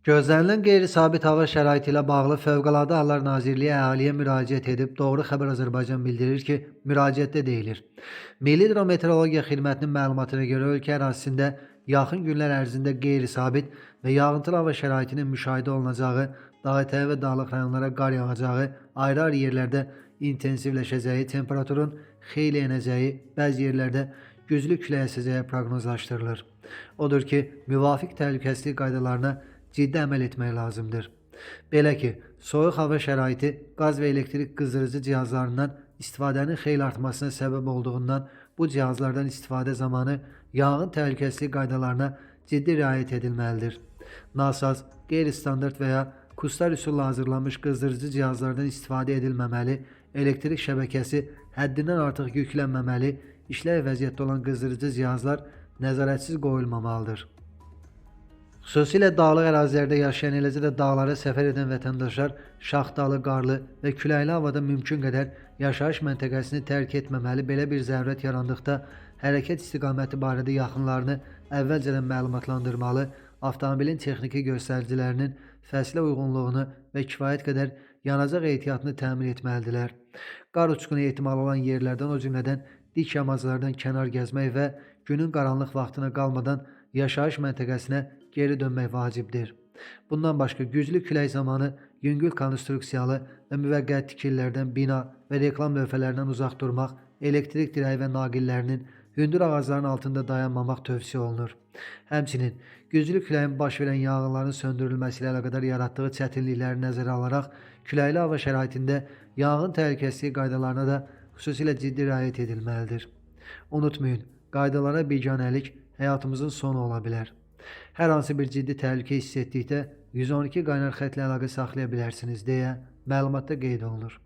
Gözlənilən qeyri-sabit hava şəraiti ilə bağlı Fövqəladə Hallar Nazirliyi əhaliyə müraciət edib. Doğru Xəbər Azərbaycan bildirir ki, müraciətdə deyilir: Milli Hidrometeorologiya Xidmətinin məlumatına görə ölkə ərazisində yaxın günlər ərzində qeyri-sabit və yağıntılı hava şəraitinin müşahidə olunacağı, dağətəyi və dağlıq rayonlara qar yağacağı, ayrı-ayrı yerlərdə intensivləşəcəyi, temperaturun xeyli enəcəyi, bəzi yerlərdə güclü külək əsəcəyi proqnozlaşdırılır. Odur ki, müvafiq təhlükəsizlik qaydalarına ciddi əməl etmək lazımdır. Belə ki, soyuq hava şəraiti qaz və elektrik qızdırıcı cihazlarından istifadənin xeyli artmasına səbəb olduğundan bu cihazlardan istifadə zamanı yanğın təhlükəsizlik qaydalarına ciddi riayət edilməlidir. Nasaz, qeyri-standart və ya kustar üsulla hazırlanmış qızdırıcı cihazlardan istifadə edilməməli, elektrik şəbəkəsi həddindən artıq yüklənməməli, işləv vəziyyətdə olan qızdırıcı cihazlar nəzarətsiz qoyulmamalıdır. Xüsusilə dağlıq ərazilərdə yaşayan, eləcə də dağlara səfər edən vətəndaşlar şaxtalı, qarlı və küləkli havada mümkün qədər yaşayış məntəqəsini tərk etməməli. Belə bir zərurət yarandıqda hərəkət istiqaməti barədə yaxınlarını əvvəlcədən məlumatlandırmalı, avtomobilin texniki göstəricilərinin fəslə uyğunluğunu və kifayət qədər yanacaq ehtiyatını təmin etməlidirlər. Qar uçqunu ehtimalı olan yerlərdən, o cümlədən dik yamaclardan kənar gəzmək və günün qaranlıq vaxtına qalmadan yaşayış məntəqəsinə geri dönmək vacibdir. Bundan başqa güclü külək zamanı yüngül konstruksiyalı və müvəqqəti tikililərdən, bina və reklam lövhələrindən uzaq durmaq, elektrik dirəyi və naqillərinin, hündür ağacların altında dayanmamaq tövsiyə olunur. Həmçinin güclü küləyin baş verən yanğınların söndürülməsi ilə əlaqədar yaratdığı çətinlikləri nəzərə alaraq küləkli hava şəraitində yanğın təhlükəsizliyi qaydalarına da xüsusilə ciddi riayət edilməlidir. Unutmayın, qaydalara biganəlik həyatımızın sonu ola bilər. Hər hansı bir ciddi təhlükə hiss etdikdə 112 qaynar xəttlə əlaqə saxlaya bilərsiniz deyə məlumatda qeyd olunur.